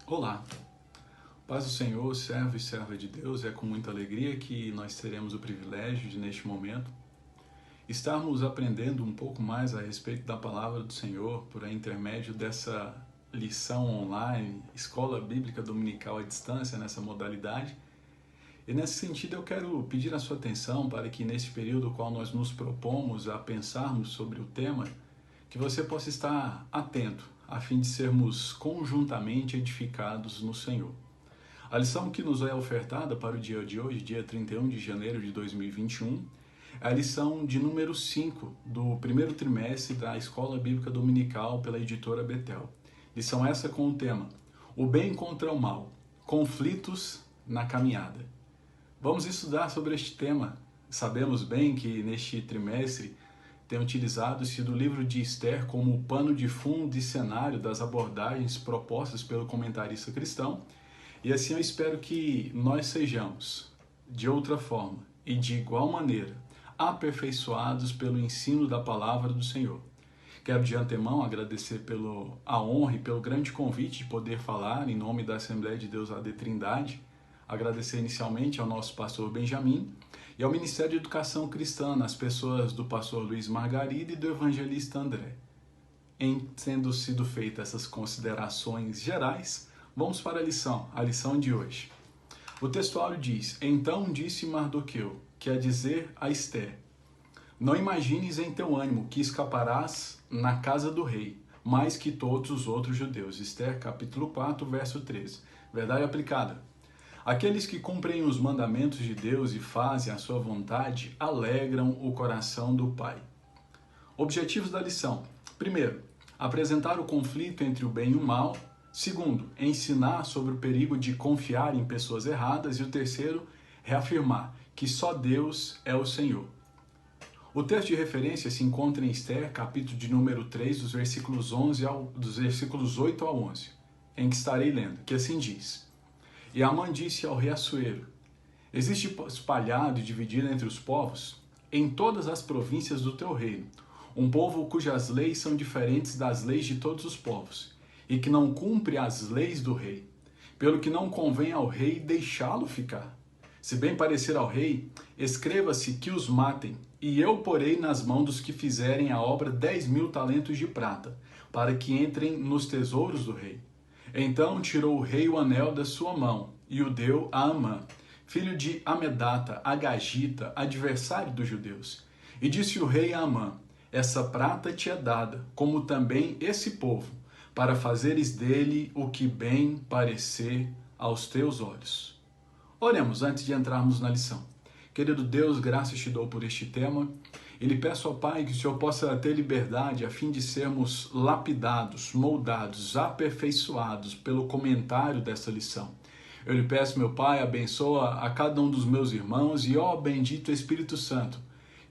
Olá, paz do Senhor, servo e serva de Deus, é com muita alegria que nós teremos o privilégio de, neste momento, estarmos aprendendo um pouco mais a respeito da Palavra do Senhor por intermédio dessa lição online, Escola Bíblica Dominical à Distância, nessa modalidade. E nesse sentido eu quero pedir a sua atenção para que nesse período qual nós nos propomos a pensarmos sobre o tema, que você possa estar atento, a fim de sermos conjuntamente edificados no Senhor. A lição que nos é ofertada para o dia de hoje, dia 31 de janeiro de 2021, é a lição de número 5 do primeiro trimestre da Escola Bíblica Dominical pela editora Betel. Lição essa com o tema O Bem contra o Mal, Conflitos na Caminhada. Vamos estudar sobre este tema. Sabemos bem que neste trimestre tem utilizado-se do livro de Esther como pano de fundo e cenário das abordagens propostas pelo comentarista cristão, e assim eu espero que nós sejamos, de outra forma e de igual maneira, aperfeiçoados pelo ensino da palavra do Senhor. Quero de antemão agradecer a honra e pelo grande convite de poder falar em nome da Assembleia de Deus AD Trindade, agradecer inicialmente ao nosso pastor Benjamin, e ao Ministério de Educação Cristã, nas pessoas do pastor Luiz Margarida e do evangelista André. Em tendo sido feitas essas considerações gerais, vamos para a lição de hoje. O textuário diz: Então disse Mardoqueu, quer dizer a Esther, não imagines em teu ânimo que escaparás na casa do rei, mais que todos os outros judeus. Esther capítulo 4, verso 13. Verdade aplicada. Aqueles que cumprem os mandamentos de Deus e fazem a sua vontade alegram o coração do Pai. Objetivos da lição. Primeiro, apresentar o conflito entre o bem e o mal. Segundo, ensinar sobre o perigo de confiar em pessoas erradas. E o terceiro, reafirmar que só Deus é o Senhor. O texto de referência se encontra em Esther, capítulo de número 3, dos versículos 8 ao 11, em que estarei lendo, que assim diz: E Amã disse ao rei Assuero: Existe espalhado e dividido entre os povos, em todas as províncias do teu reino, um povo cujas leis são diferentes das leis de todos os povos, e que não cumpre as leis do rei, pelo que não convém ao rei deixá-lo ficar. Se bem parecer ao rei, escreva-se que os matem, e eu porei nas mãos dos que fizerem a obra 10.000 talentos de prata, para que entrem nos tesouros do rei. Então tirou o rei o anel da sua mão e o deu a Amã, filho de Amedata, Agagita, adversário dos judeus. E disse o rei a Amã: Essa prata te é dada, como também esse povo, para fazeres dele o que bem parecer aos teus olhos. Oremos antes de entrarmos na lição. Querido Deus, graças te dou por este tema. E lhe peço ao Pai que o Senhor possa ter liberdade a fim de sermos lapidados, moldados, aperfeiçoados pelo comentário dessa lição. Eu lhe peço, meu Pai, abençoa a cada um dos meus irmãos e, ó bendito Espírito Santo,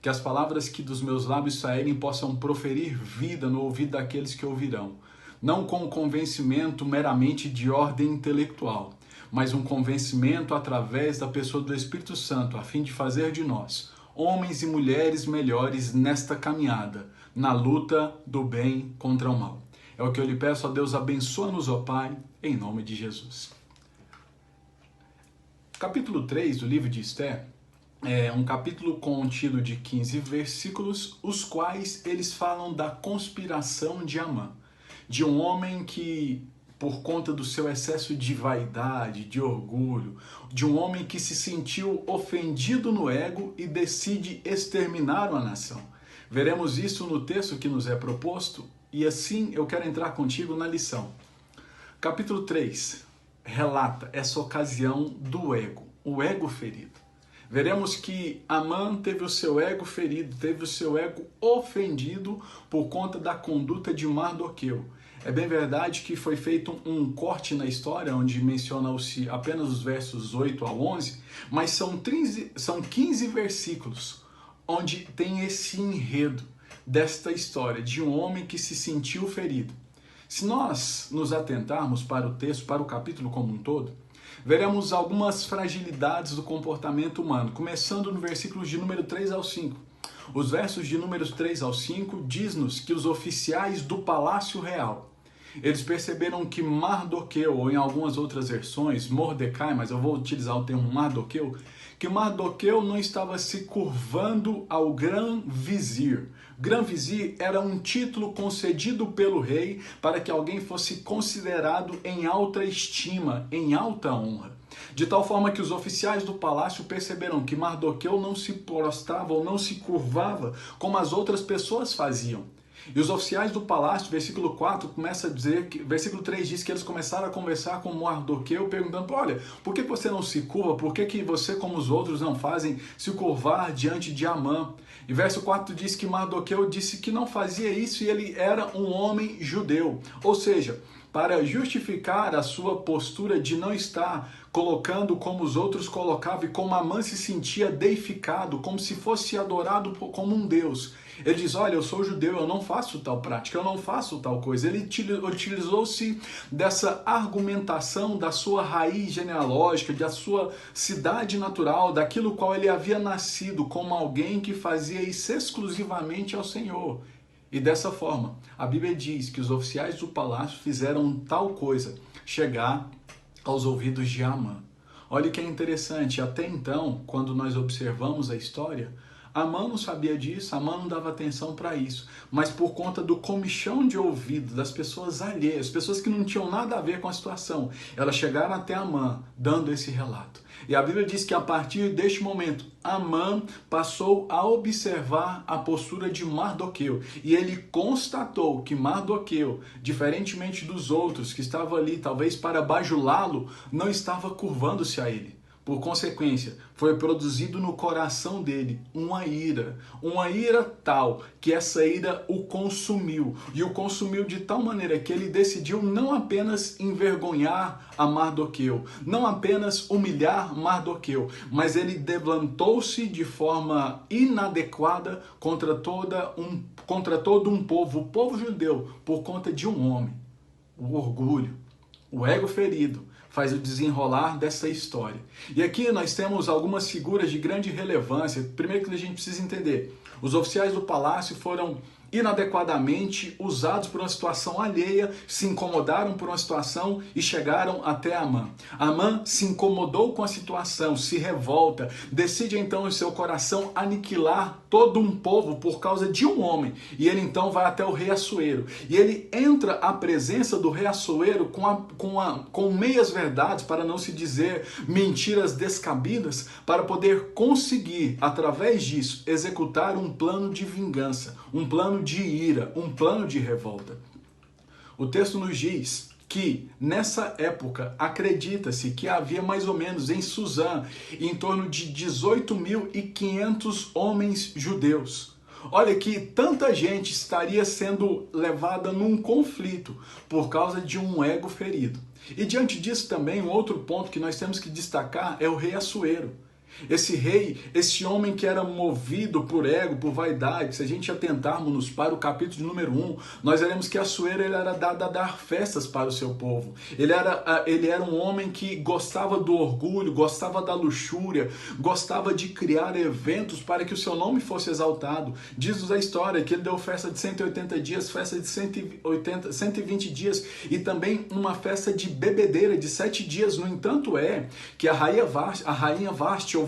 que as palavras que dos meus lábios saírem possam proferir vida no ouvido daqueles que ouvirão, não com convencimento meramente de ordem intelectual, mas um convencimento através da pessoa do Espírito Santo, a fim de fazer de nós homens e mulheres melhores nesta caminhada, na luta do bem contra o mal. É o que eu lhe peço a Deus, abençoa-nos, ó Pai, em nome de Jesus. Capítulo 3 do livro de Esther é um capítulo contido de 15 versículos, os quais eles falam da conspiração de Amã, de um homem que, por conta do seu excesso de vaidade, de orgulho, de um homem que se sentiu ofendido no ego e decide exterminar uma nação. Veremos isso no texto que nos é proposto e assim eu quero entrar contigo na lição. Capítulo 3 relata essa ocasião do ego, o ego ferido. Veremos que Amã teve o seu ego ferido, teve o seu ego ofendido por conta da conduta de Mardoqueu. É bem verdade que foi feito um corte na história, onde menciona-se apenas os versos 8 ao 11, mas são 15 versículos onde tem esse enredo desta história de um homem que se sentiu ferido. Se nós nos atentarmos para o texto, para o capítulo como um todo, veremos algumas fragilidades do comportamento humano, começando no versículo de número 3 ao 5. Os versos de números 3 ao 5 diz-nos que os oficiais do Palácio Real Eles perceberam que Mardoqueu, ou em algumas outras versões, Mordecai, mas eu vou utilizar o termo Mardoqueu, que Mardoqueu não estava se curvando ao grão-vizir. Grão-vizir era um título concedido pelo rei para que alguém fosse considerado em alta estima, em alta honra. De tal forma que os oficiais do palácio perceberam que Mardoqueu não se prostrava ou não se curvava como as outras pessoas faziam. E os oficiais do palácio, versículo 4, começa a dizer que, versículo 3 diz que eles começaram a conversar com Mardoqueu, perguntando: olha, por que você não se curva? Por que você, como os outros, não fazem se curvar diante de Amã? E verso 4 diz que Mardoqueu disse que não fazia isso e ele era um homem judeu. Ou seja, para justificar a sua postura de não estar colocando como os outros colocavam e como Amã se sentia deificado, como se fosse adorado como um deus. Ele diz: olha, eu sou judeu, eu não faço tal prática, eu não faço tal coisa. Ele utilizou-se dessa argumentação da sua raiz genealógica, da sua cidade natural, daquilo qual ele havia nascido, como alguém que fazia isso exclusivamente ao Senhor. E dessa forma, a Bíblia diz que os oficiais do palácio fizeram tal coisa chegar aos ouvidos de Amã. Olha que é interessante, até então, quando nós observamos a história, Amã não sabia disso, Amã não dava atenção para isso, mas por conta do comichão de ouvido das pessoas alheias, pessoas que não tinham nada a ver com a situação, elas chegaram até Amã dando esse relato. E a Bíblia diz que a partir deste momento, Amã passou a observar a postura de Mardoqueu. E ele constatou que Mardoqueu, diferentemente dos outros que estavam ali, talvez para bajulá-lo, não estava curvando-se a ele. Por consequência, foi produzido no coração dele uma ira tal que essa ira o consumiu. E o consumiu de tal maneira que ele decidiu não apenas envergonhar a Mardoqueu, não apenas humilhar Mardoqueu, mas ele levantou-se de forma inadequada contra todo um povo, o povo judeu, por conta de um homem. O orgulho, o ego ferido, faz o desenrolar dessa história. E aqui nós temos algumas figuras de grande relevância. Primeiro que a gente precisa entender, os oficiais do palácio foram inadequadamente usados por uma situação alheia, se incomodaram por uma situação e chegaram até Amã. Amã se incomodou com a situação, se revolta, decide então em seu coração aniquilar todo um povo por causa de um homem. E ele então vai até o rei Assuero. E ele entra à presença do rei Assuero com meias verdades, para não se dizer mentiras descabidas, para poder conseguir, através disso, executar um plano de vingança, um plano de ira, um plano de revolta. O texto nos diz que nessa época acredita-se que havia mais ou menos em Suzã em torno de 18.500 homens judeus. Olha que tanta gente estaria sendo levada num conflito por causa de um ego ferido. E diante disso também, um outro ponto que nós temos que destacar é o rei Assuero. Esse rei, esse homem que era movido por ego, por vaidade. Se a gente atentarmos para o capítulo de número 1, nós veremos que Assuero ele era dado a dar festas para o seu povo. Ele era um homem que gostava do orgulho, gostava da luxúria, gostava de criar eventos para que o seu nome fosse exaltado. Diz-nos a história que ele deu festa de 180 dias, festa de 120 dias e também uma festa de bebedeira de 7 dias. No entanto, que a rainha Vasti,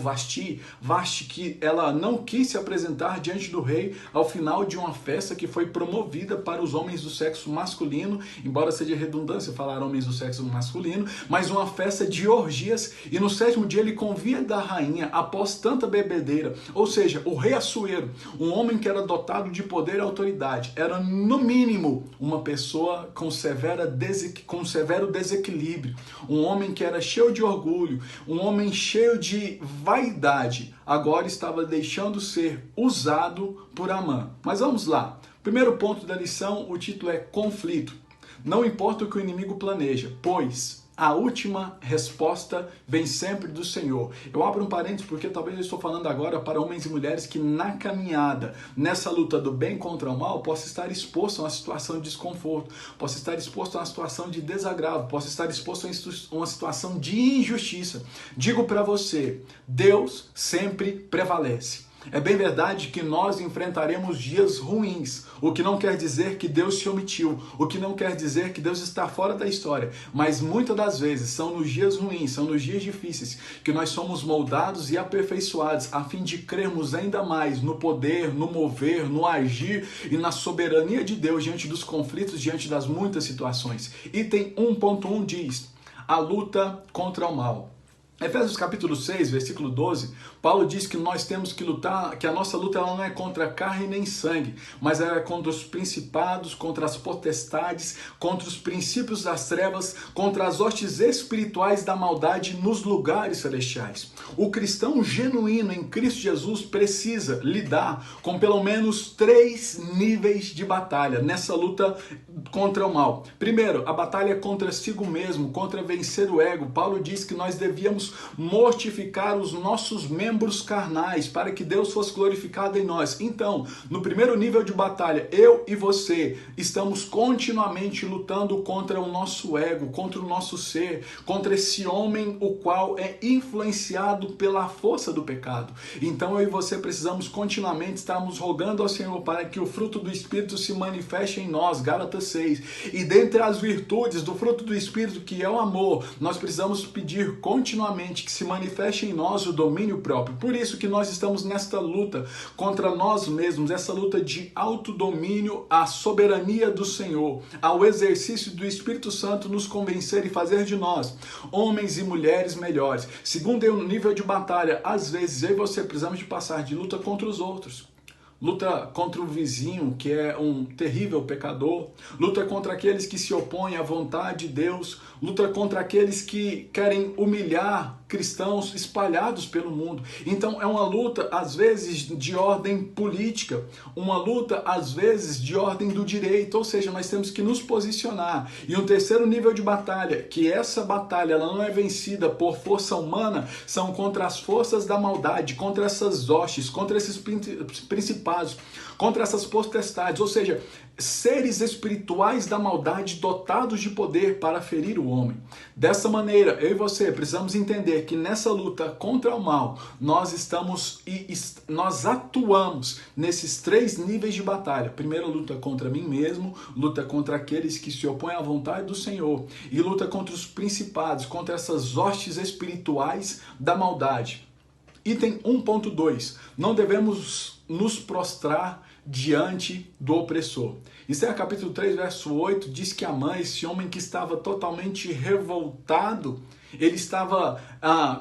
que ela não quis se apresentar diante do rei ao final de uma festa que foi promovida para os homens do sexo masculino, embora seja redundância falar homens do sexo masculino, mas uma festa de orgias, e no 7º dia ele convida a rainha após tanta bebedeira. Ou seja, o rei Assuero, um homem que era dotado de poder e autoridade, era no mínimo uma pessoa com severo desequilíbrio, um homem que era cheio de orgulho, um homem cheio de vaidade, agora estava deixando ser usado por Amã. Mas vamos lá. Primeiro ponto da lição, o título é conflito. Não importa o que o inimigo planeja, pois a última resposta vem sempre do Senhor. Eu abro um parênteses porque talvez eu estou falando agora para homens e mulheres que na caminhada, nessa luta do bem contra o mal, possa estar exposto a uma situação de desconforto, possa estar exposto a uma situação de desagravo, possa estar exposto a uma situação de injustiça. Digo para você, Deus sempre prevalece. É bem verdade que nós enfrentaremos dias ruins, o que não quer dizer que Deus se omitiu, o que não quer dizer que Deus está fora da história, mas muitas das vezes são nos dias ruins, são nos dias difíceis que nós somos moldados e aperfeiçoados a fim de crermos ainda mais no poder, no mover, no agir e na soberania de Deus diante dos conflitos, diante das muitas situações. Item 1.1 diz: a luta contra o mal. Efésios capítulo 6, versículo 12, Paulo diz que nós temos que lutar, que a nossa luta ela não é contra carne nem sangue, mas ela é contra os principados, contra as potestades, contra os princípios das trevas, contra as hostes espirituais da maldade nos lugares celestiais. O cristão genuíno em Cristo Jesus precisa lidar com pelo menos 3 níveis de batalha nessa luta contra o mal. Primeiro, a batalha é contra si mesmo, contra vencer o ego. Paulo diz que nós devíamos mortificar os nossos membros carnais para que Deus fosse glorificado em nós. Então, no primeiro nível de batalha, eu e você estamos continuamente lutando contra o nosso ego, contra o nosso ser, contra esse homem o qual é influenciado pela força do pecado. Então, eu e você precisamos continuamente estarmos rogando ao Senhor para que o fruto do Espírito se manifeste em nós, Gálatas 6. E dentre as virtudes do fruto do Espírito, que é o amor, nós precisamos pedir continuamente que se manifeste em nós o domínio próprio. Por isso que nós estamos nesta luta contra nós mesmos, essa luta de autodomínio à soberania do Senhor, ao exercício do Espírito Santo nos convencer e fazer de nós homens e mulheres melhores. Segundo o nível de batalha, às vezes eu e você precisamos de passar de luta contra os outros. Luta contra o vizinho, que é um terrível pecador. Luta contra aqueles que se opõem à vontade de Deus. Luta contra aqueles que querem humilhar cristãos espalhados pelo mundo. Então é uma luta, às vezes, de ordem política. Uma luta, às vezes, de ordem do direito. Ou seja, nós temos que nos posicionar. E um terceiro nível de batalha, que essa batalha ela não é vencida por força humana, são contra as forças da maldade, contra essas hostes, contra esses principados, contra essas potestades, ou seja, seres espirituais da maldade dotados de poder para ferir o homem. Dessa maneira, eu e você precisamos entender que nessa luta contra o mal, nós atuamos nesses 3 níveis de batalha. Primeiro, luta contra mim mesmo, luta contra aqueles que se opõem à vontade do Senhor e luta contra os principados, contra essas hostes espirituais da maldade. Item 1.2, não devemos nos prostrar diante do opressor. Isaías capítulo 3, verso 8, diz que Amã, esse homem que estava totalmente revoltado, ele estava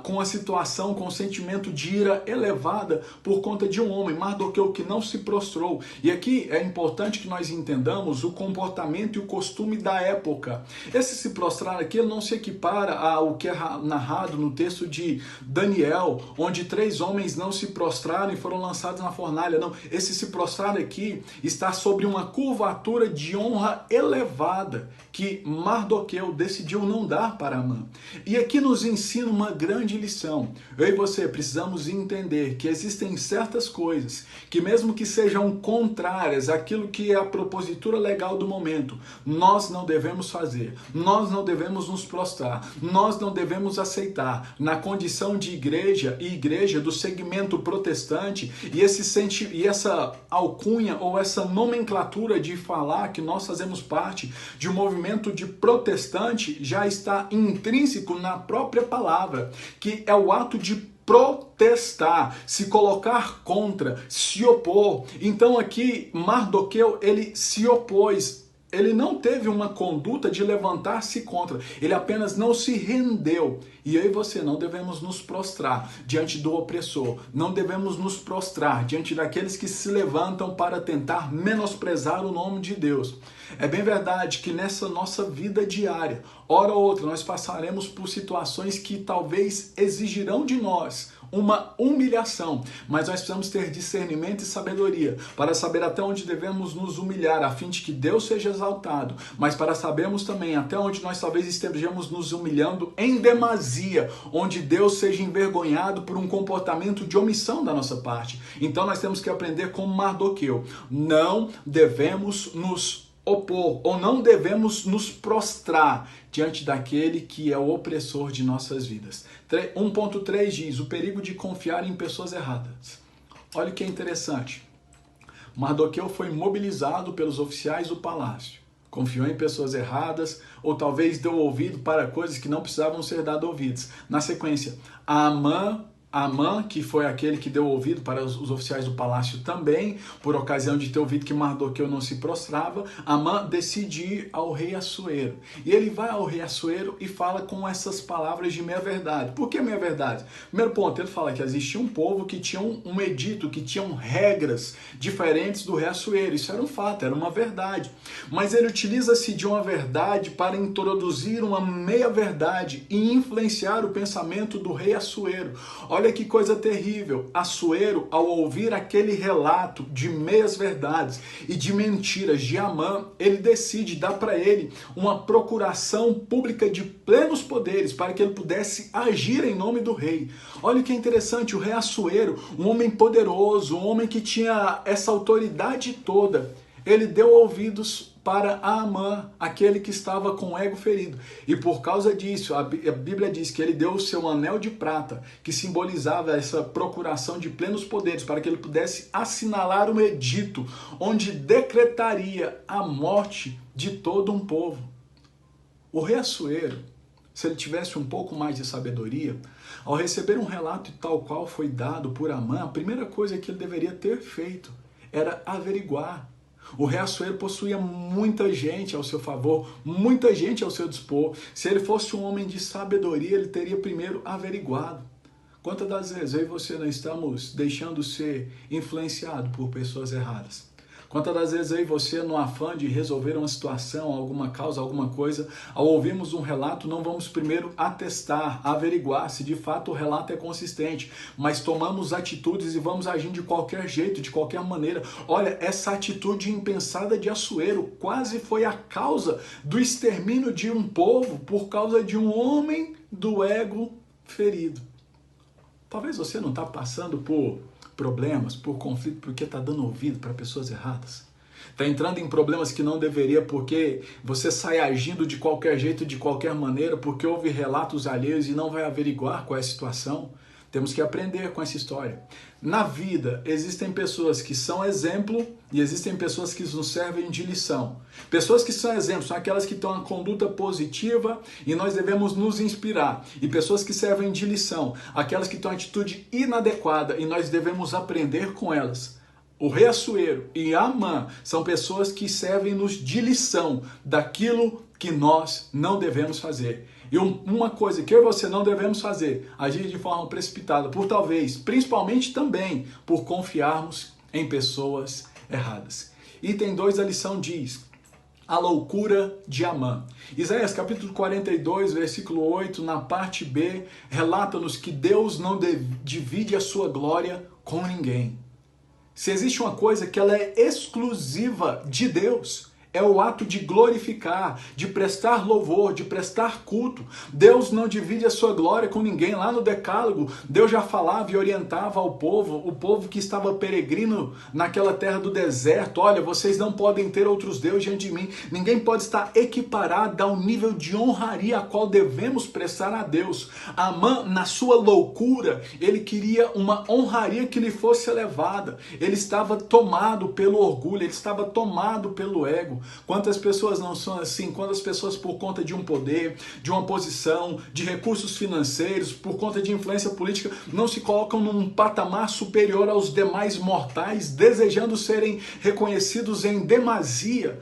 com a situação, com o sentimento de ira elevada por conta de um homem, Mardoqueu, que não se prostrou. E aqui é importante que nós entendamos o comportamento e o costume da época. Esse se prostrar aqui ele não se equipara ao que é narrado no texto de Daniel, onde 3 homens não se prostraram e foram lançados na fornalha. Não, esse se prostrar aqui está sobre uma curvatura de honra elevada que Mardoqueu decidiu não dar para Amã. E aqui nos ensina uma grande lição. Eu e você precisamos entender que existem certas coisas que, mesmo que sejam contrárias àquilo que é a propositura legal do momento, nós não devemos fazer. Nós não devemos nos prostrar. Nós não devemos aceitar na condição de igreja e igreja do segmento protestante e essa alcunha ou essa nomenclatura de falar que nós fazemos parte de um movimento de protestante já está intrínseco na própria palavra, que é o ato de protestar, se colocar contra, se opor. Então aqui Mardoqueu, ele se opôs. Ele não teve uma conduta de levantar-se contra, ele apenas não se rendeu. E eu e você não devemos nos prostrar diante do opressor, não devemos nos prostrar diante daqueles que se levantam para tentar menosprezar o nome de Deus. É bem verdade que nessa nossa vida diária, hora ou outra, nós passaremos por situações que talvez exigirão de nós uma humilhação, mas nós precisamos ter discernimento e sabedoria para saber até onde devemos nos humilhar a fim de que Deus seja exaltado, mas para sabermos também até onde nós talvez estejamos nos humilhando em demasia, onde Deus seja envergonhado por um comportamento de omissão da nossa parte. Então nós temos que aprender como Mardoqueu, não devemos nos opor, ou não devemos nos prostrar diante daquele que é o opressor de nossas vidas. 1.3 diz, o perigo de confiar em pessoas erradas. Olha o que é interessante. Mardoqueu foi mobilizado pelos oficiais do palácio. Confiou em pessoas erradas ou talvez deu ouvido para coisas que não precisavam ser dadas ouvidos. Na sequência, Amã, que foi aquele que deu ouvido para os oficiais do palácio também, por ocasião de ter ouvido que Mardoqueu não se prostrava, Amã decide ir ao rei Assuero. E ele vai ao rei Assuero e fala com essas palavras de meia-verdade. Por que meia-verdade? Primeiro ponto, ele fala que existia um povo que tinha um edito, que tinham regras diferentes do rei Assuero. Isso era um fato, era uma verdade. Mas ele utiliza-se de uma verdade para introduzir uma meia-verdade e influenciar o pensamento do rei Assuero. Olha que coisa terrível. Assuero, ao ouvir aquele relato de meias verdades e de mentiras de Amã, ele decide dar para ele uma procuração pública de plenos poderes para que ele pudesse agir em nome do rei. Olha que interessante, o rei Assuero, um homem poderoso, um homem que tinha essa autoridade toda, ele deu ouvidos para Amã, aquele que estava com o ego ferido. E por causa disso, a Bíblia diz que ele deu o seu anel de prata, que simbolizava essa procuração de plenos poderes, para que ele pudesse assinalar um edito, onde decretaria a morte de todo um povo. O rei Assuero, se ele tivesse um pouco mais de sabedoria, ao receber um relato tal qual foi dado por Amã, a primeira coisa que ele deveria ter feito era averiguar. O rei Assuero possuía muita gente ao seu favor, muita gente ao seu dispor. Se ele fosse um homem de sabedoria, ele teria primeiro averiguado. Quantas das vezes eu e você não estamos deixando ser influenciado por pessoas erradas? Quantas das vezes eu e você, no afã de resolver uma situação, alguma causa, alguma coisa, ao ouvirmos um relato, não vamos primeiro atestar, averiguar se de fato o relato é consistente, mas tomamos atitudes e vamos agindo de qualquer jeito, de qualquer maneira. Olha, essa atitude impensada de Assuero quase foi a causa do extermínio de um povo por causa de um homem do ego ferido. Talvez você não está passando por problemas, por conflito, porque está dando ouvido para pessoas erradas. Está entrando em problemas que não deveria porque você sai agindo de qualquer jeito, de qualquer maneira, porque ouve relatos alheios e não vai averiguar qual é a situação. Temos que aprender com essa história. Na vida, existem pessoas que são exemplo e existem pessoas que nos servem de lição. Pessoas que são exemplo são aquelas que têm uma conduta positiva e nós devemos nos inspirar. E pessoas que servem de lição, aquelas que têm uma atitude inadequada e nós devemos aprender com elas. O rei Assuero e Amã são pessoas que servem-nos de lição daquilo que nós não devemos fazer. E uma coisa que eu e você não devemos fazer, agir de forma precipitada, por talvez, principalmente também, por confiarmos em pessoas erradas. Item 2 da lição diz: a loucura de Amã. Isaías capítulo 42, versículo 8, na parte B, relata-nos que Deus não divide a sua glória com ninguém. Se existe uma coisa que ela é exclusiva de Deus, é o ato de glorificar, de prestar louvor, de prestar culto. Deus não divide a sua glória com ninguém. Lá no Decálogo, Deus já falava e orientava ao povo, o povo que estava peregrino naquela terra do deserto: olha, vocês não podem ter outros deuses diante de mim. Ninguém pode estar equiparado ao nível de honraria a qual devemos prestar a Deus. Amã, na sua loucura, ele queria uma honraria que lhe fosse elevada. Ele estava tomado pelo orgulho, ele estava tomado pelo ego. Quantas pessoas não são assim? Quantas pessoas, por conta de um poder, de uma posição, de recursos financeiros, por conta de influência política, não se colocam num patamar superior aos demais mortais, desejando serem reconhecidos em demasia?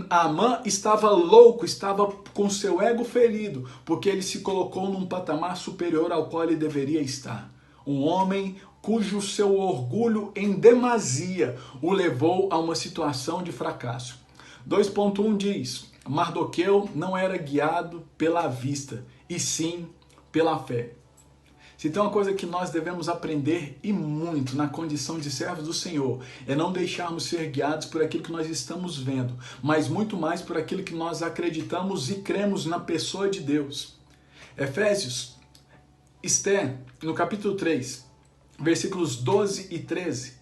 Amã estava louco, estava com seu ego ferido, porque ele se colocou num patamar superior ao qual ele deveria estar. Um homem cujo seu orgulho em demasia o levou a uma situação de fracasso. 2.1 diz: Mardoqueu não era guiado pela vista, e sim pela fé. Se tem uma coisa que nós devemos aprender e muito na condição de servos do Senhor, é não deixarmos ser guiados por aquilo que nós estamos vendo, mas muito mais por aquilo que nós acreditamos e cremos na pessoa de Deus. Esther, no capítulo 3, versículos 12 e 13,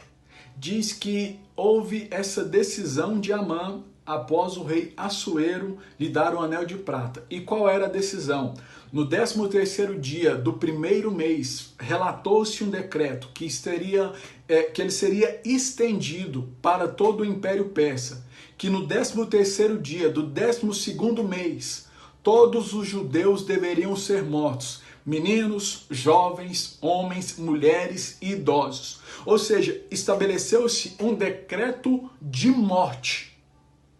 diz que houve essa decisão de Amã após o rei Assuero lhe dar o anel de prata. E qual era a decisão? No 13º dia do primeiro mês, relatou-se um decreto que ele seria estendido para todo o Império Persa, que no 13º dia do 12º mês, todos os judeus deveriam ser mortos, meninos, jovens, homens, mulheres e idosos. Ou seja, estabeleceu-se um decreto de morte.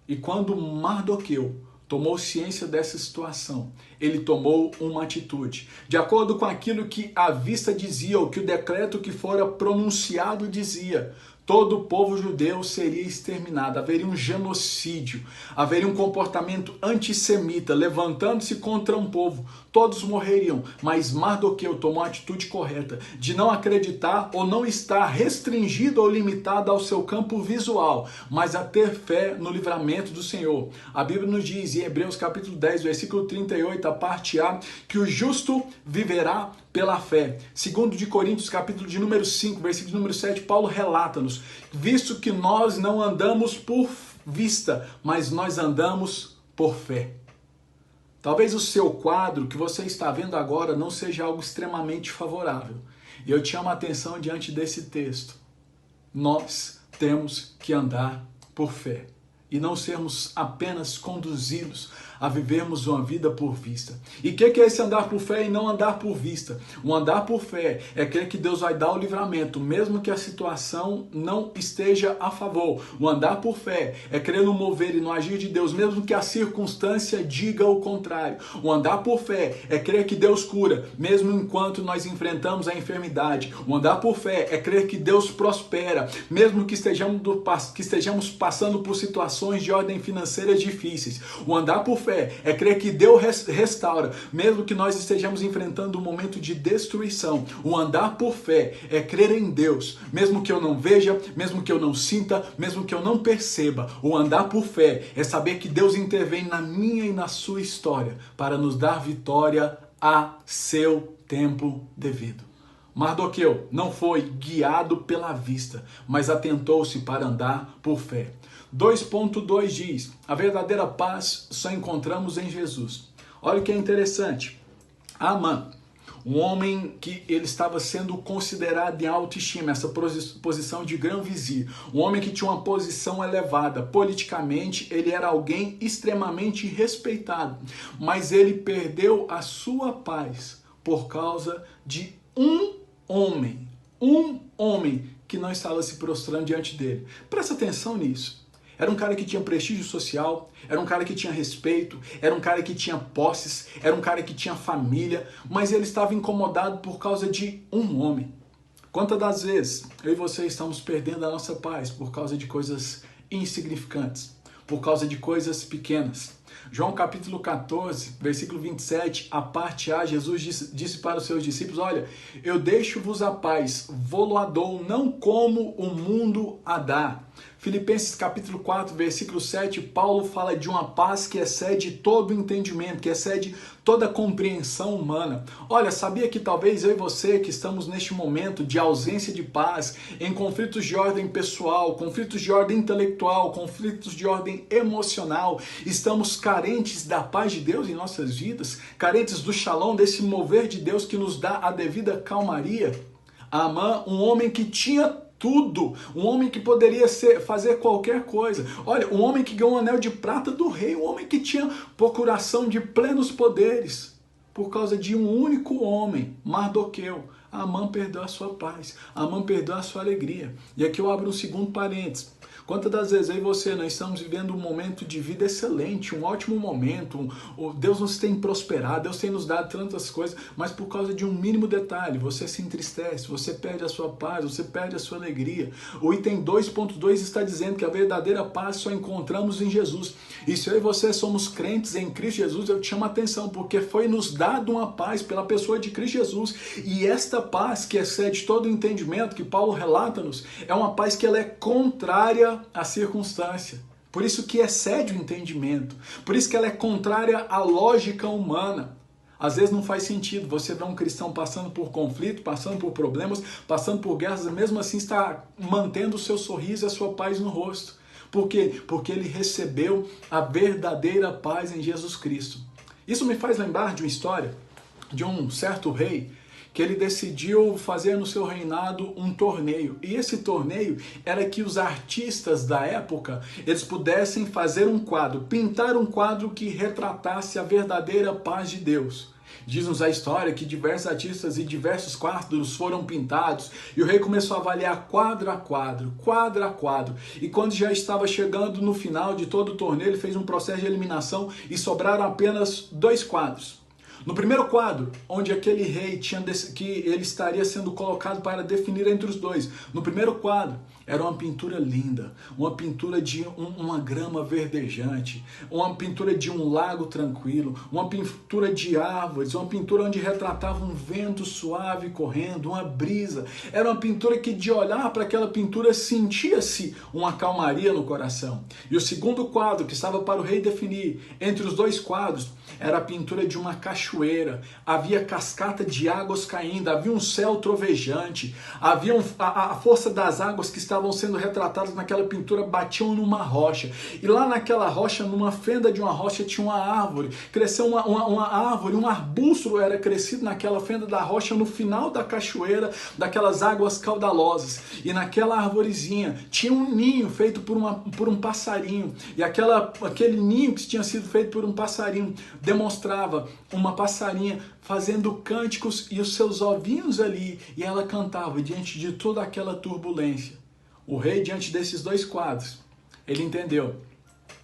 E quando Mardoqueu tomou ciência dessa situação, ele tomou uma atitude. De acordo com aquilo que a vista dizia, ou que o decreto que fora pronunciado dizia, todo o povo judeu seria exterminado, haveria um genocídio, haveria um comportamento antissemita, levantando-se contra um povo, todos morreriam, mas Mardoqueu tomou a atitude correta, de não acreditar ou não estar restringido ou limitado ao seu campo visual, mas a ter fé no livramento do Senhor. A Bíblia nos diz, em Hebreus capítulo 10, versículo 38, a parte A, que o justo viverá pela fé. Segundo de Coríntios, capítulo de número 5, versículo de número 7, Paulo relata-nos, visto que nós não andamos por vista, mas nós andamos por fé. Talvez o seu quadro que você está vendo agora não seja algo extremamente favorável. E eu te chamo a atenção diante desse texto. Nós temos que andar por fé e não sermos apenas conduzidos a vivermos uma vida por vista. E o que é esse andar por fé e não andar por vista? O andar por fé é crer que Deus vai dar o livramento, mesmo que a situação não esteja a favor. O andar por fé é crer no mover e no agir de Deus, mesmo que a circunstância diga o contrário. O andar por fé é crer que Deus cura, mesmo enquanto nós enfrentamos a enfermidade. O andar por fé é crer que Deus prospera, mesmo que estejamos passando por situações de ordem financeira difíceis. O andar por fé é crer que Deus restaura, mesmo que nós estejamos enfrentando um momento de destruição. O andar por fé é crer em Deus, mesmo que eu não veja, mesmo que eu não sinta, mesmo que eu não perceba. O andar por fé é saber que Deus intervém na minha e na sua história para nos dar vitória a seu tempo devido. Mardoqueu não foi guiado pela vista, mas atentou-se para andar por fé. 2.2 diz, a verdadeira paz só encontramos em Jesus. Olha o que é interessante. Amã, um homem que ele estava sendo considerado em autoestima, essa posição de grão-vizir, um homem que tinha uma posição elevada, politicamente ele era alguém extremamente respeitado, mas ele perdeu a sua paz por causa de um homem que não estava se prostrando diante dele. Presta atenção nisso. Era um cara que tinha prestígio social, era um cara que tinha respeito, era um cara que tinha posses, era um cara que tinha família, mas ele estava incomodado por causa de um homem. Quantas das vezes eu e você estamos perdendo a nossa paz por causa de coisas insignificantes, por causa de coisas pequenas? João capítulo 14, versículo 27, a parte A, Jesus disse para os seus discípulos, olha, eu deixo-vos a paz, vô-lo a dou, não como o mundo a dá. Filipenses capítulo 4, versículo 7, Paulo fala de uma paz que excede todo o entendimento, que excede toda a compreensão humana. Olha, sabia que talvez eu e você que estamos neste momento de ausência de paz, em conflitos de ordem pessoal, conflitos de ordem intelectual, conflitos de ordem emocional, estamos carentes da paz de Deus em nossas vidas, carentes do shalom, desse mover de Deus que nos dá a devida calmaria. Amã, um homem que tinha tudo, um homem que poderia fazer qualquer coisa. Olha, um homem que ganhou um anel de prata do rei, um homem que tinha procuração de plenos poderes, por causa de um único homem, Mardoqueu. Amã perdeu a sua paz, Amã perdeu a sua alegria. E aqui eu abro um segundo parênteses. Quantas das vezes eu e você nós estamos vivendo um momento de vida excelente, um ótimo momento, Deus nos tem prosperado, Deus tem nos dado tantas coisas, mas por causa de um mínimo detalhe, você se entristece, você perde a sua paz, você perde a sua alegria. O item 2.2 está dizendo que a verdadeira paz só encontramos em Jesus. E se eu e você somos crentes em Cristo Jesus, eu te chamo a atenção, porque foi nos dado uma paz pela pessoa de Cristo Jesus. E esta paz que excede todo o entendimento, que Paulo relata-nos, é uma paz que ela é contrária à circunstância. Por isso que excede o entendimento. Por isso que ela é contrária à lógica humana. Às vezes não faz sentido você ver um cristão passando por conflito, passando por problemas, passando por guerras, mesmo assim está mantendo o seu sorriso e a sua paz no rosto. Por quê? Porque ele recebeu a verdadeira paz em Jesus Cristo. Isso me faz lembrar de uma história de um certo rei que ele decidiu fazer no seu reinado um torneio. E esse torneio era que os artistas da época, eles pudessem fazer um quadro, pintar um quadro que retratasse a verdadeira paz de Deus. Diz-nos a história que diversos artistas e diversos quadros foram pintados e o rei começou a avaliar quadro a quadro, quadro a quadro. E quando já estava chegando no final de todo o torneio, ele fez um processo de eliminação e sobraram apenas 2 quadros. No primeiro quadro, onde aquele rei que ele estaria sendo colocado para definir entre os dois, no primeiro quadro era uma pintura linda, uma pintura de uma grama verdejante, uma pintura de um lago tranquilo, uma pintura de árvores, uma pintura onde retratava um vento suave correndo, uma brisa. Era uma pintura que de olhar para aquela pintura sentia-se uma calmaria no coração. E o segundo quadro, que estava para o rei definir entre os 2 quadros, era a pintura de uma cachoeira, havia cascata de águas caindo, havia um céu trovejante, havia a força das águas que estavam sendo retratadas naquela pintura batiam numa rocha, e lá naquela rocha, numa fenda de uma rocha, tinha uma árvore, cresceu uma árvore, um arbusto era crescido naquela fenda da rocha, no final da cachoeira, daquelas águas caudalosas, e naquela arvorezinha tinha um ninho feito por um passarinho, e aquele ninho que tinha sido feito por um passarinho demonstrava uma passarinha fazendo cânticos e os seus ovinhos ali, e ela cantava diante de toda aquela turbulência. O rei, diante desses 2 quadros, ele entendeu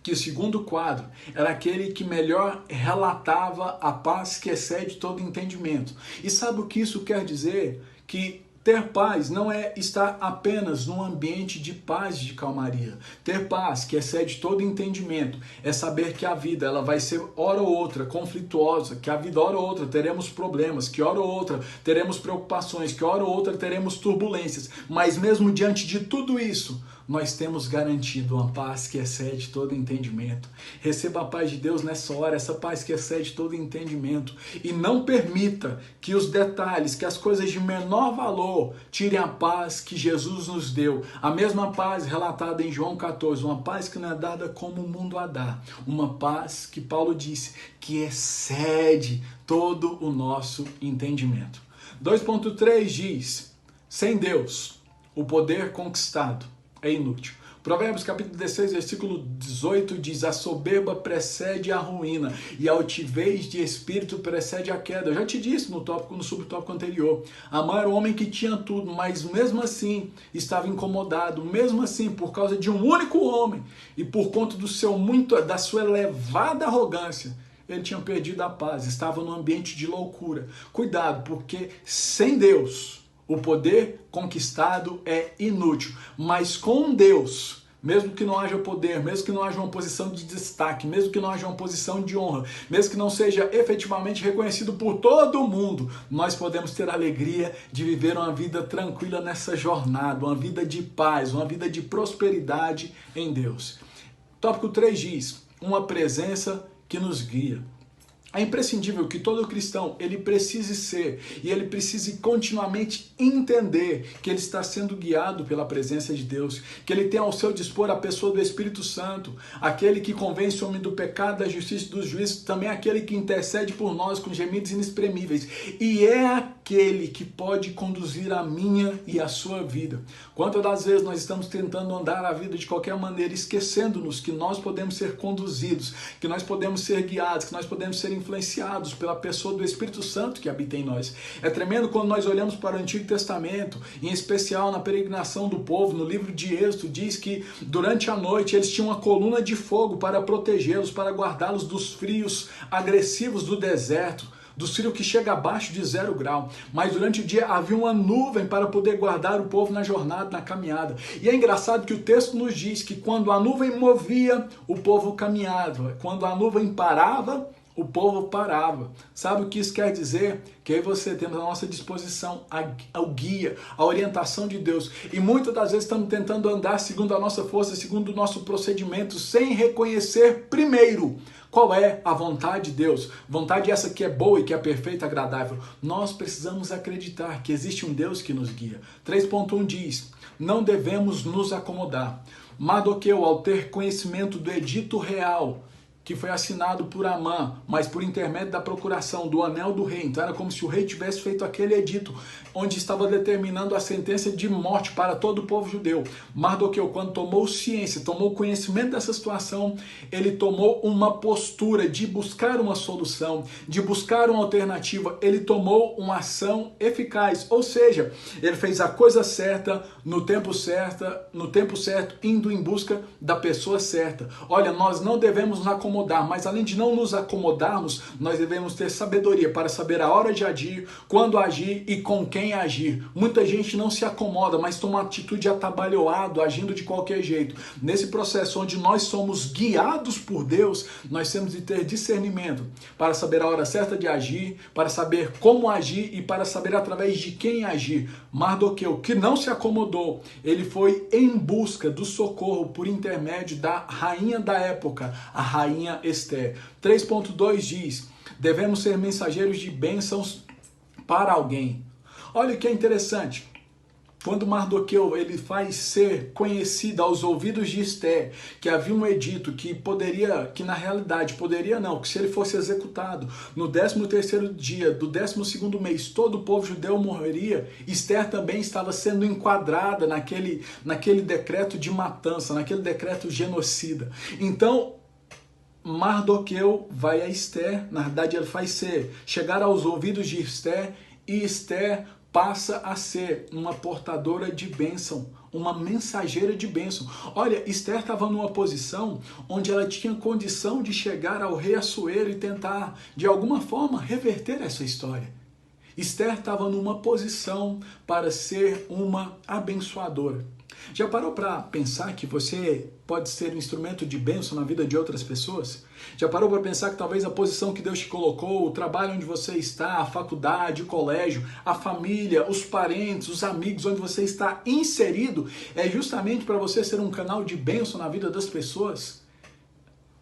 que o segundo quadro era aquele que melhor relatava a paz que excede todo entendimento. E sabe o que isso quer dizer? Que ter paz não é estar apenas num ambiente de paz e de calmaria. Ter paz, que excede todo entendimento, é saber que a vida ela vai ser hora ou outra conflituosa, que a vida hora ou outra teremos problemas, que hora ou outra teremos preocupações, que hora ou outra teremos turbulências. Mas mesmo diante de tudo isso, nós temos garantido uma paz que excede todo entendimento. Receba a paz de Deus nessa hora, essa paz que excede todo entendimento. E não permita que os detalhes, que as coisas de menor valor tirem a paz que Jesus nos deu. A mesma paz relatada em João 14, uma paz que não é dada como o mundo a dá. Uma paz que Paulo disse que excede todo o nosso entendimento. 2.3 diz, sem Deus, o poder conquistado é inútil. Provérbios capítulo 16, versículo 18 diz, a soberba precede a ruína e a altivez de espírito precede a queda. Eu já te disse no subtópico anterior, Amã era o homem que tinha tudo, mas mesmo assim estava incomodado, mesmo assim por causa de um único homem e por conta da sua elevada arrogância, ele tinha perdido a paz, estava num ambiente de loucura. Cuidado, porque sem Deus, o poder conquistado é inútil, mas com Deus, mesmo que não haja poder, mesmo que não haja uma posição de destaque, mesmo que não haja uma posição de honra, mesmo que não seja efetivamente reconhecido por todo mundo, nós podemos ter a alegria de viver uma vida tranquila nessa jornada, uma vida de paz, uma vida de prosperidade em Deus. Tópico 3 diz, uma presença que nos guia. É imprescindível que todo cristão, ele precise ser e ele precise continuamente entender que ele está sendo guiado pela presença de Deus, que ele tem ao seu dispor a pessoa do Espírito Santo, aquele que convence o homem do pecado, da justiça e dos juízos, também aquele que intercede por nós com gemidos inexprimíveis, e é aquele que pode conduzir a minha e a sua vida. Quantas das vezes nós estamos tentando andar a vida de qualquer maneira, esquecendo-nos que nós podemos ser conduzidos, que nós podemos ser guiados, que nós podemos ser influenciados pela pessoa do Espírito Santo que habita em nós. É tremendo quando nós olhamos para o Antigo Testamento, em especial na peregrinação do povo, no livro de Êxodo, diz que durante a noite eles tinham uma coluna de fogo para protegê-los, para guardá-los dos frios agressivos do deserto, do frio que chega abaixo de 0 grau, mas durante o dia havia uma nuvem para poder guardar o povo na jornada, na caminhada. E é engraçado que o texto nos diz que quando a nuvem movia, o povo caminhava, quando a nuvem parava, o povo parava. Sabe o que isso quer dizer? Que eu e você temos à nossa disposição o guia, a orientação de Deus. E muitas das vezes estamos tentando andar segundo a nossa força, segundo o nosso procedimento, sem reconhecer primeiro qual é a vontade de Deus. Vontade essa que é boa e que é perfeita e agradável. Nós precisamos acreditar que existe um Deus que nos guia. 3.1 diz, não devemos nos acomodar. Mardoqueu, ao ter conhecimento do edito real, que foi assinado por Amã, mas por intermédio da procuração do anel do rei. Então era como se o rei tivesse feito aquele edito, onde estava determinando a sentença de morte para todo o povo judeu. Mardoqueu, quando tomou ciência, tomou conhecimento dessa situação, ele tomou uma postura de buscar uma solução, de buscar uma alternativa, ele tomou uma ação eficaz, ou seja, ele fez a coisa certa, no tempo certo, indo em busca da pessoa certa. Olha, nós não devemos nos acomodar, mas além de não nos acomodarmos, nós devemos ter sabedoria para saber a hora de agir, quando agir e com quem agir. Muita gente não se acomoda, mas toma uma atitude atabalhoado, agindo de qualquer jeito. Nesse processo onde nós somos guiados por Deus, nós temos de ter discernimento para saber a hora certa de agir, para saber como agir e para saber através de quem agir. Mardoqueu, que não se acomodou, ele foi em busca do socorro por intermédio da rainha da época, a rainha Esther. 3.2 diz: devemos ser mensageiros de bênçãos para alguém. Olha o que é interessante. Quando Mardoqueu ele faz ser conhecido aos ouvidos de Esther que havia um edito que na realidade poderia não, que se ele fosse executado no 13º dia do 12º mês, todo o povo judeu morreria, Esther também estava sendo enquadrada naquele decreto de matança, naquele decreto genocida. Então, Mardoqueu vai a Esther, na verdade ele faz chegar aos ouvidos de Esther, e Esther passa a ser uma portadora de bênção, uma mensageira de bênção. Olha, Esther estava numa posição onde ela tinha condição de chegar ao rei Assuero e tentar, de alguma forma, reverter essa história. Esther estava numa posição para ser uma abençoadora. Já parou para pensar que você pode ser um instrumento de bênção na vida de outras pessoas? Já parou para pensar que talvez a posição que Deus te colocou, o trabalho onde você está, a faculdade, o colégio, a família, os parentes, os amigos onde você está inserido é justamente para você ser um canal de bênção na vida das pessoas?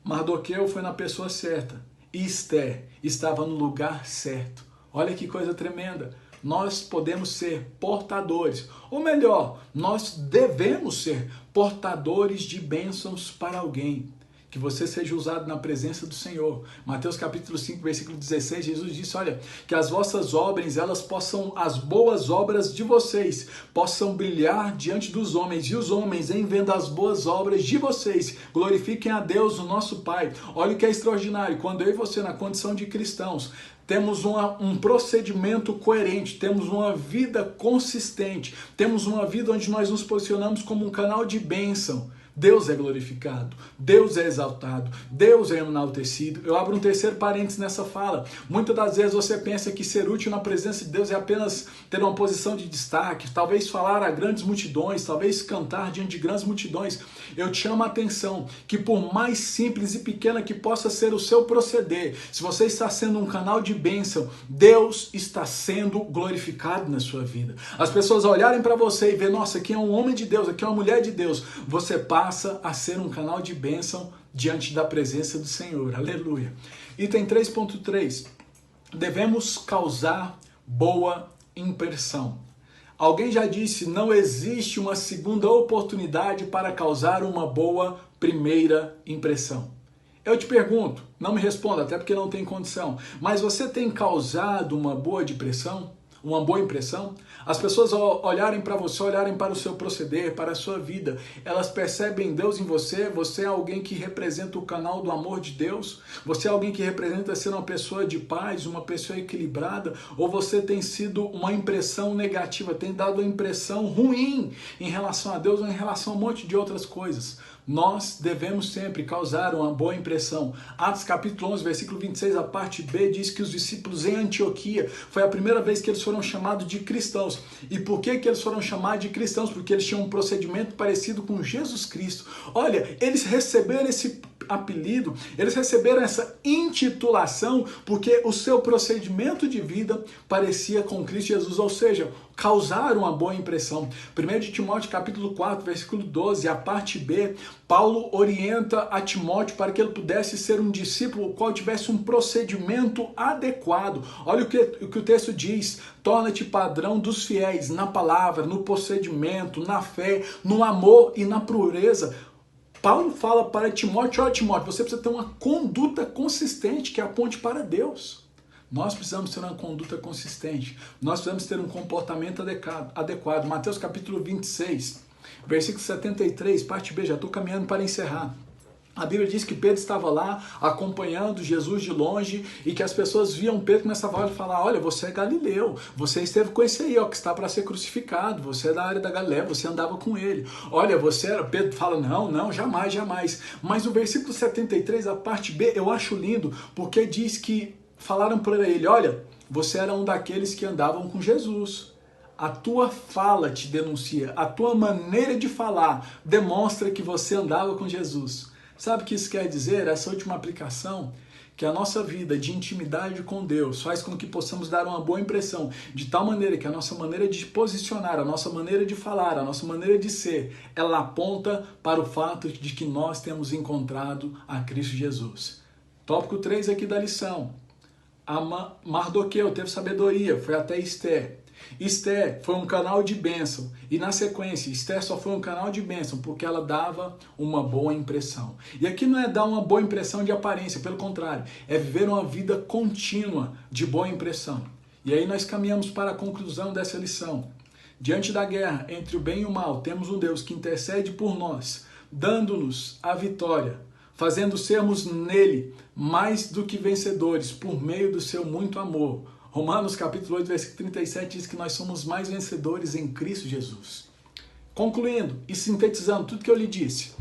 Mardoqueu foi na pessoa certa e Esther estava no lugar certo. Olha que coisa tremenda. Nós podemos ser portadores, ou melhor, nós devemos ser portadores de bênçãos para alguém. Que você seja usado na presença do Senhor. Mateus capítulo 5, versículo 16, Jesus disse, olha, que as vossas obras, as boas obras de vocês, possam brilhar diante dos homens, e os homens, em vendo as boas obras de vocês, glorifiquem a Deus, o nosso Pai. Olha o que é extraordinário, quando eu e você, na condição de cristãos, temos um procedimento coerente, temos uma vida consistente, temos uma vida onde nós nos posicionamos como um canal de bênção. Deus é glorificado, Deus é exaltado, Deus é enaltecido. Eu abro um terceiro parênteses nessa fala. Muitas das vezes você pensa que ser útil na presença de Deus é apenas ter uma posição de destaque, talvez falar a grandes multidões, talvez cantar diante de grandes multidões. Eu te chamo a atenção que por mais simples e pequena que possa ser o seu proceder, se você está sendo um canal de bênção, Deus está sendo glorificado na sua vida. As pessoas olharem para você e ver, nossa, aqui é um homem de Deus, aqui é uma mulher de Deus, você passa a ser um canal de bênção diante da presença do Senhor. Aleluia. Item 3.3. Devemos causar boa impressão. Alguém já disse, não existe uma segunda oportunidade para causar uma boa primeira impressão. Eu te pergunto, não me responda, até porque não tem condição, mas você tem causado uma boa impressão? Uma boa impressão? As pessoas olharem para você, olharem para o seu proceder, para a sua vida, elas percebem Deus em você, você é alguém que representa o canal do amor de Deus, você é alguém que representa ser uma pessoa de paz, uma pessoa equilibrada, ou você tem sido uma impressão negativa, tem dado uma impressão ruim em relação a Deus ou em relação a um monte de outras coisas. Nós devemos sempre causar uma boa impressão. Atos capítulo 11, versículo 26, a parte B, diz que os discípulos em Antioquia, foi a primeira vez que eles foram chamados de cristãos. E por que eles foram chamados de cristãos? Porque eles tinham um procedimento parecido com Jesus Cristo. Olha, eles receberam apelido, eles receberam essa intitulação porque o seu procedimento de vida parecia com Cristo Jesus, ou seja, causaram uma boa impressão. 1 de Timóteo capítulo 4, versículo 12, a parte B, Paulo orienta a Timóteo para que ele pudesse ser um discípulo o qual tivesse um procedimento adequado. Olha o que o texto diz: torna-te padrão dos fiéis na palavra, no procedimento, na fé, no amor e na pureza. Paulo fala para Timóteo: olha, Timóteo, você precisa ter uma conduta consistente que aponte para Deus. Nós precisamos ter uma conduta consistente. Nós precisamos ter um comportamento adequado. Mateus capítulo 26, versículo 73, parte B, já estou caminhando para encerrar. A Bíblia diz que Pedro estava lá acompanhando Jesus de longe e que as pessoas viam Pedro começavam a falar: olha, você é galileu, você esteve com esse aí, ó, que está para ser crucificado, você é da área da Galileia, você andava com ele. Olha, você era... Pedro fala: não, jamais, jamais. Mas o versículo 73, a parte B, eu acho lindo, porque diz que falaram para ele: olha, você era um daqueles que andavam com Jesus. A tua fala te denuncia, a tua maneira de falar demonstra que você andava com Jesus. Sabe o que isso quer dizer? Essa última aplicação, que a nossa vida de intimidade com Deus faz com que possamos dar uma boa impressão, de tal maneira que a nossa maneira de posicionar, a nossa maneira de falar, a nossa maneira de ser, ela aponta para o fato de que nós temos encontrado a Cristo Jesus. Tópico 3 aqui da lição. Mardoqueu teve sabedoria, foi até Esther. Esther foi um canal de bênção e na sequência Esther só foi um canal de bênção porque ela dava uma boa impressão. E aqui não é dar uma boa impressão de aparência, pelo contrário, é viver uma vida contínua de boa impressão. E aí nós caminhamos para a conclusão dessa lição. Diante da guerra entre o bem e o mal, temos um Deus que intercede por nós, dando-nos a vitória, fazendo sermos nele mais do que vencedores por meio do seu muito amor. Romanos capítulo 8, versículo 37 diz que nós somos mais vencedores em Cristo Jesus. Concluindo e sintetizando tudo que eu lhe disse,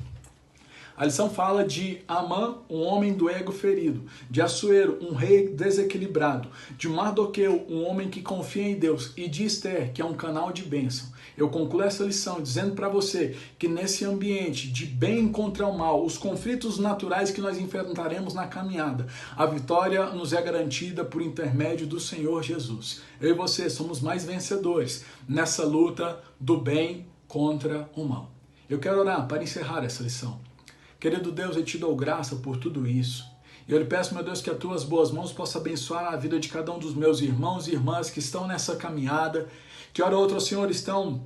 a lição fala de Amã, um homem do ego ferido, de Assuero, um rei desequilibrado, de Mardoqueu, um homem que confia em Deus, e de Esther, que é um canal de bênção. Eu concluo essa lição dizendo para você que nesse ambiente de bem contra o mal, os conflitos naturais que nós enfrentaremos na caminhada, a vitória nos é garantida por intermédio do Senhor Jesus. Eu e você somos mais vencedores nessa luta do bem contra o mal. Eu quero orar para encerrar essa lição. Querido Deus, eu te dou graça por tudo isso. E eu lhe peço, meu Deus, que as tuas boas mãos possam abençoar a vida de cada um dos meus irmãos e irmãs que estão nessa caminhada, que hora ou outra, Senhor, estão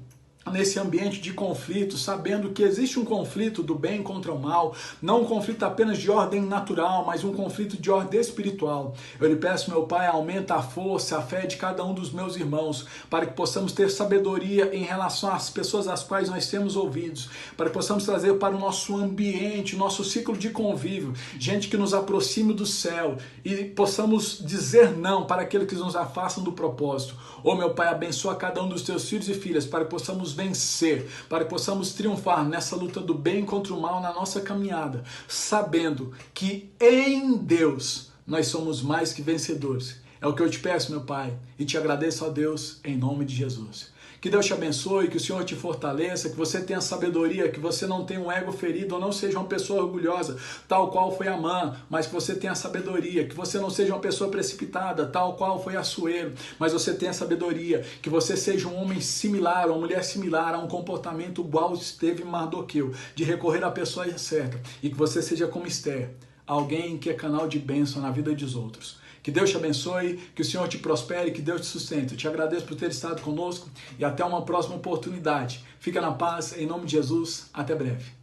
nesse ambiente de conflito, sabendo que existe um conflito do bem contra o mal, não um conflito apenas de ordem natural, mas um conflito de ordem espiritual. Eu lhe peço, meu Pai, aumenta a força, a fé de cada um dos meus irmãos, para que possamos ter sabedoria em relação às pessoas às quais nós temos ouvidos, para que possamos trazer para o nosso ambiente, nosso ciclo de convívio, gente que nos aproxime do céu e possamos dizer não para aqueles que nos afastam do propósito. Oh, meu Pai, abençoa cada um dos teus filhos e filhas, para que possamos vencer, para que possamos triunfar nessa luta do bem contra o mal na nossa caminhada, sabendo que em Deus nós somos mais que vencedores. É o que eu te peço, meu Pai, e te agradeço a Deus em nome de Jesus. Que Deus te abençoe, que o Senhor te fortaleça, que você tenha sabedoria, que você não tenha um ego ferido ou não seja uma pessoa orgulhosa, tal qual foi Amã, mas que você tenha sabedoria, que você não seja uma pessoa precipitada, tal qual foi Assuero, mas você tenha sabedoria, que você seja um homem similar, uma mulher similar a um comportamento igual esteve Mardoqueu, de recorrer à pessoa certa, e que você seja como Esther, alguém que é canal de bênção na vida dos outros. Que Deus te abençoe, que o Senhor te prospere, que Deus te sustente. Eu te agradeço por ter estado conosco e até uma próxima oportunidade. Fica na paz, em nome de Jesus. Até breve.